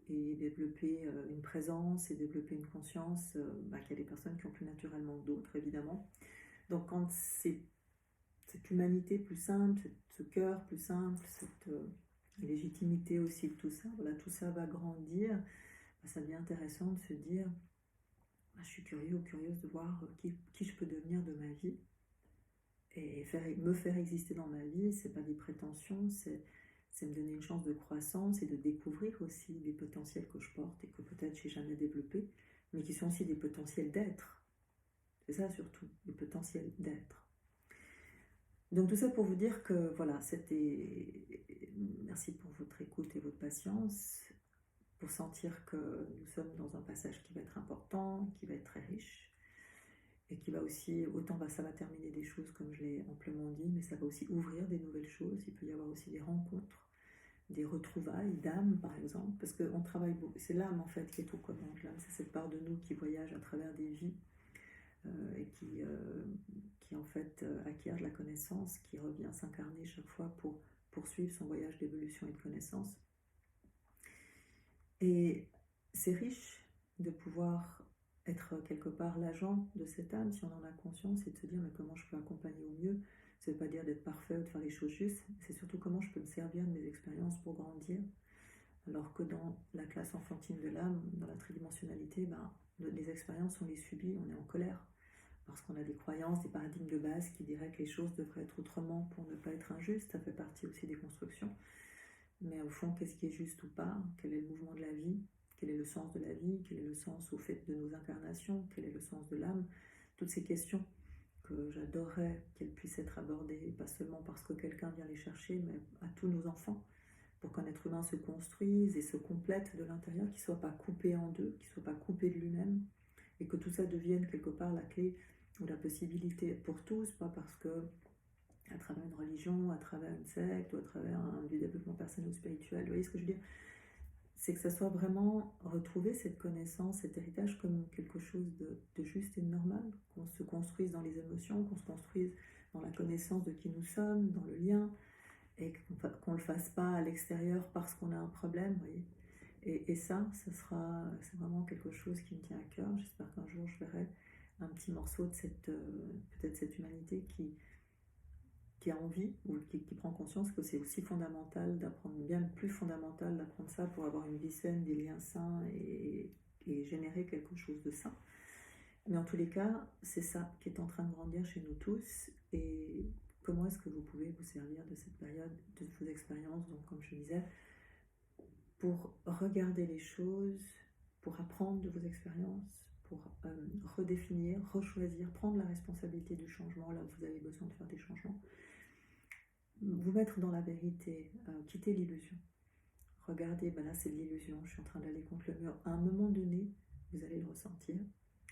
et développer une présence et développer une conscience qu'il y a des personnes qui ont plus naturellement que d'autres, évidemment. Donc quand c'est cette humanité plus simple, ce cœur plus simple, cette légitimité aussi de tout ça, voilà, tout ça va grandir, ça devient intéressant de se dire, je suis curieux ou curieuse de voir qui je peux devenir de ma vie, et me faire exister dans ma vie. C'est pas des prétentions, c'est me donner une chance de croissance et de découvrir aussi les potentiels que je porte et que peut-être j'ai jamais développés, mais qui sont aussi des potentiels d'être. C'est ça surtout, des potentiels d'être. Donc tout ça pour vous dire que voilà, merci pour votre écoute et votre patience, pour sentir que nous sommes dans un passage qui va être important, qui va être très riche, et qui va aussi, ça va terminer des choses comme je l'ai amplement dit, mais ça va aussi ouvrir des nouvelles choses. Il peut y avoir aussi des rencontres, des retrouvailles d'âme par exemple, parce qu'on travaille beaucoup, c'est l'âme en fait qui est aux commandes. L'âme, c'est cette part de nous qui voyage à travers des vies et qui en fait acquiert de la connaissance, qui revient s'incarner chaque fois pour poursuivre son voyage d'évolution et de connaissance. Et c'est riche de pouvoir être quelque part l'agent de cette âme, si on en a conscience, et de se dire mais comment je peux accompagner au mieux. Ça ne veut pas dire d'être parfait ou de faire les choses justes, c'est surtout comment je peux me servir de mes expériences pour grandir. Alors que dans la classe enfantine de l'âme, dans la tridimensionnalité, les expériences, on les subit, on est en colère. Parce qu'on a des croyances, des paradigmes de base qui diraient que les choses devraient être autrement pour ne pas être injustes. Ça fait partie aussi des constructions. Mais au fond, qu'est-ce qui est juste ou pas? Quel est le mouvement de la vie? Quel est le sens de la vie? Quel est le sens au fait de nos incarnations? Quel est le sens de l'âme? Toutes ces questions que j'adorerais qu'elles puissent être abordées, pas seulement parce que quelqu'un vient les chercher, mais à tous nos enfants, pour qu'un être humain se construise et se complète de l'intérieur, qu'il ne soit pas coupé en deux, qu'il ne soit pas coupé de lui-même, et que tout ça devienne quelque part la clé ou la possibilité pour tous, pas parce que à travers une religion, à travers une secte ou à travers du développement personnel ou spirituel. Vous voyez ce que je veux dire? C'est que ça soit vraiment retrouver cette connaissance, cet héritage comme quelque chose de juste et de normal, qu'on se construise dans les émotions, qu'on se construise dans la connaissance de qui nous sommes, dans le lien, et qu'on ne le fasse pas à l'extérieur parce qu'on a un problème, vous voyez. Et ça, c'est vraiment quelque chose qui me tient à cœur. J'espère qu'un jour je verrai un petit morceau de peut-être cette humanité qui a envie ou qui prend conscience que c'est aussi fondamental d'apprendre, bien plus fondamental d'apprendre ça pour avoir une vie saine, des liens sains et générer quelque chose de sain. Mais en tous les cas, c'est ça qui est en train de grandir chez nous tous. Et comment est-ce que vous pouvez vous servir de cette période, de vos expériences, donc comme je disais, pour regarder les choses, pour apprendre de vos expériences, pour redéfinir, rechoisir, prendre la responsabilité du changement là où vous avez besoin de faire des changements, vous mettre dans la vérité, quitter l'illusion. Regardez, là c'est de l'illusion, je suis en train d'aller contre le mur. À un moment donné, vous allez le ressentir,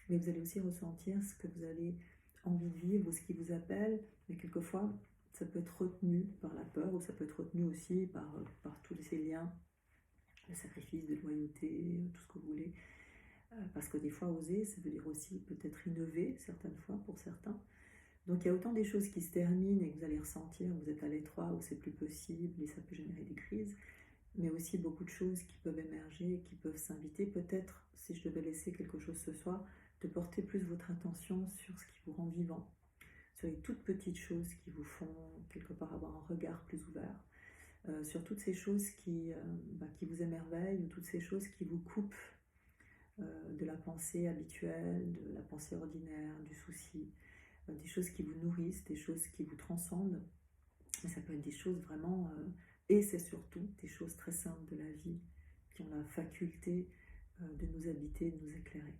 mais vous allez aussi ressentir ce que vous avez envie de vivre ou ce qui vous appelle, mais quelquefois ça peut être retenu par la peur ou ça peut être retenu aussi par tous ces liens, le sacrifice de loyauté, tout ce que vous voulez. Parce que des fois, oser, ça veut dire aussi peut-être innover, certaines fois, pour certains. Donc il y a autant des choses qui se terminent et que vous allez ressentir, vous êtes à l'étroit, où c'est plus possible et ça peut générer des crises, mais aussi beaucoup de choses qui peuvent émerger, qui peuvent s'inviter. Peut-être, si je devais laisser quelque chose ce soir, de porter plus votre attention sur ce qui vous rend vivant, sur les toutes petites choses qui vous font quelque part avoir un regard plus ouvert, sur toutes ces choses qui vous émerveillent ou toutes ces choses qui vous coupent de la pensée habituelle, de la pensée ordinaire, du souci, des choses qui vous nourrissent, des choses qui vous transcendent. Mais ça peut être des choses vraiment, et c'est surtout des choses très simples de la vie qui ont la faculté de nous habiter, de nous éclairer.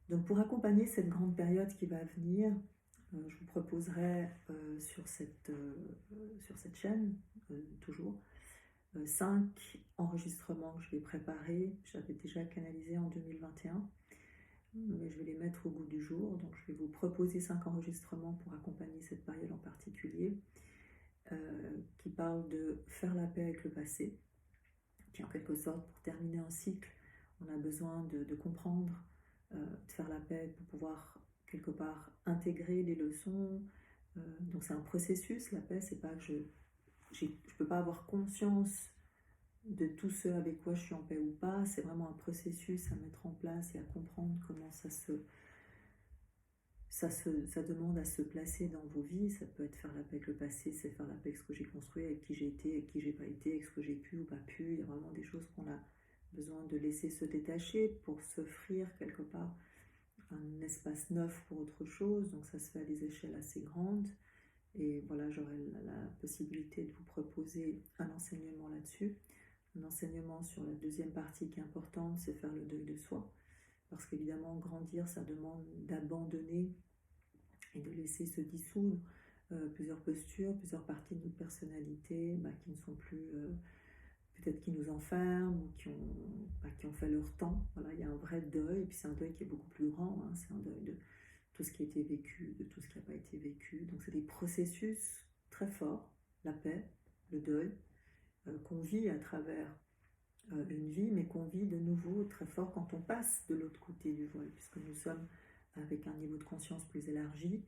Donc pour accompagner cette grande période qui va venir, je vous proposerai sur cette chaîne, toujours, 5 enregistrements que je vais préparer. J'avais déjà canalisé en 2021, mais je vais les mettre au goût du jour. Donc je vais vous proposer 5 enregistrements pour accompagner cette période en particulier, qui parlent de faire la paix avec le passé, qui en quelque sorte, pour terminer un cycle, on a besoin de comprendre, de faire la paix pour pouvoir quelque part intégrer les leçons. Donc c'est un processus, la paix, c'est pas que je peux pas avoir conscience de tout ce avec quoi je suis en paix ou pas, c'est vraiment un processus à mettre en place et à comprendre comment ça demande à se placer dans vos vies. Ça peut être faire la paix avec le passé, c'est faire la paix avec ce que j'ai construit, avec qui j'ai été, avec qui j'ai pas été, avec ce que j'ai pu ou pas pu. Il y a vraiment des choses qu'on a besoin de laisser se détacher pour s'offrir quelque part un espace neuf pour autre chose. Donc ça se fait à des échelles assez grandes. Et voilà, j'aurai la possibilité de vous proposer un enseignement là-dessus. Un enseignement sur la deuxième partie qui est importante, c'est faire le deuil de soi. Parce qu'évidemment, grandir, ça demande d'abandonner et de laisser se dissoudre plusieurs postures, plusieurs parties de notre personnalité qui ne sont plus, peut-être qui nous enferment ou qui ont fait leur temps. Voilà, il y a un vrai deuil, et puis c'est un deuil qui est beaucoup plus grand, hein, c'est un deuil de tout ce qui a été vécu, de tout ce qui n'a pas été vécu. Donc c'est des processus très forts, la paix, le deuil, qu'on vit à travers une vie, mais qu'on vit de nouveau très fort quand on passe de l'autre côté du voile, puisque nous sommes avec un niveau de conscience plus élargi,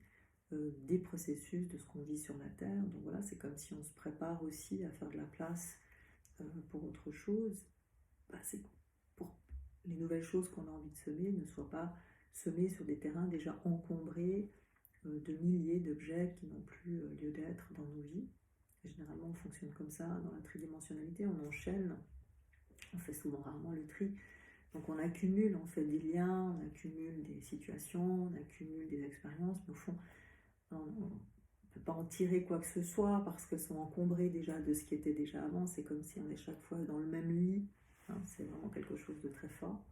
des processus de ce qu'on vit sur la Terre. Donc voilà, c'est comme si on se prépare aussi à faire de la place pour autre chose. C'est pour les nouvelles choses qu'on a envie de semer ne soient pas semées sur des terrains déjà encombrés de milliers d'objets qui n'ont plus lieu d'être dans nos vies. Et généralement, on fonctionne comme ça dans la tridimensionnalité, on enchaîne, on fait souvent rarement le tri. Donc on accumule, on fait des liens, on accumule des situations, on accumule des expériences, mais au fond, on ne peut pas en tirer quoi que ce soit parce qu'elles sont encombrées déjà de ce qui était déjà avant. C'est comme si on est chaque fois dans le même lit. Hein, c'est vraiment quelque chose de très fort.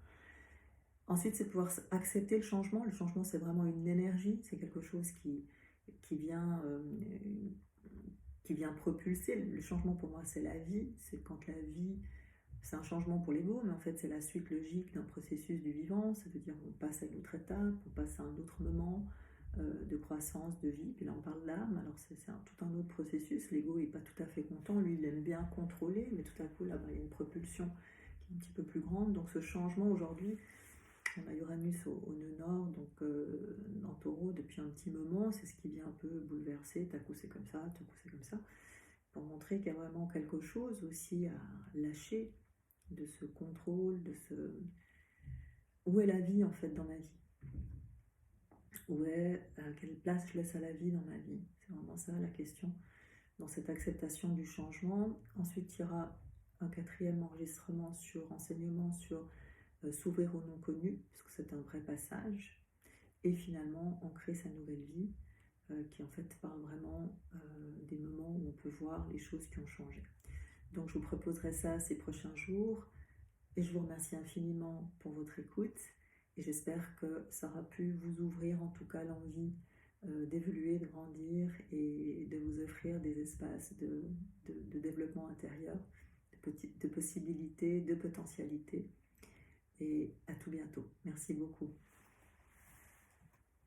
Ensuite, c'est pouvoir accepter le changement. Le changement, c'est vraiment une énergie, c'est quelque chose qui vient propulser. Le changement, pour moi, c'est la vie. C'est quand la vie, c'est un changement pour l'ego, mais en fait, c'est la suite logique d'un processus du vivant. Ça veut dire qu'on passe à une autre étape, on passe à un autre moment de croissance, de vie. Puis là, on parle d'âme. Alors, c'est tout un autre processus. L'ego n'est pas tout à fait content. Lui, il aime bien contrôler, mais tout à coup, là, il y a une propulsion qui est un petit peu plus grande. Donc, ce changement, aujourd'hui, on a Uranus au nœud nord, donc en taureau depuis un petit moment, c'est ce qui vient un peu bouleverser, tout à coup c'est comme ça, tout à coup c'est comme ça, pour montrer qu'il y a vraiment quelque chose aussi à lâcher de ce contrôle, où est la vie en fait dans ma vie, quelle place je laisse à la vie dans ma vie, c'est vraiment ça la question, dans cette acceptation du changement. Ensuite il y aura un quatrième enregistrement sur enseignement sur s'ouvrir au non connu, puisque c'est un vrai passage, et finalement ancrer sa nouvelle vie, qui en fait parle vraiment des moments où on peut voir les choses qui ont changé. Donc je vous proposerai ça ces prochains jours, et je vous remercie infiniment pour votre écoute, et j'espère que ça aura pu vous ouvrir en tout cas l'envie d'évoluer, de grandir, et de vous offrir des espaces de développement intérieur, de possibilités, de potentialités. Et à tout bientôt. Merci beaucoup.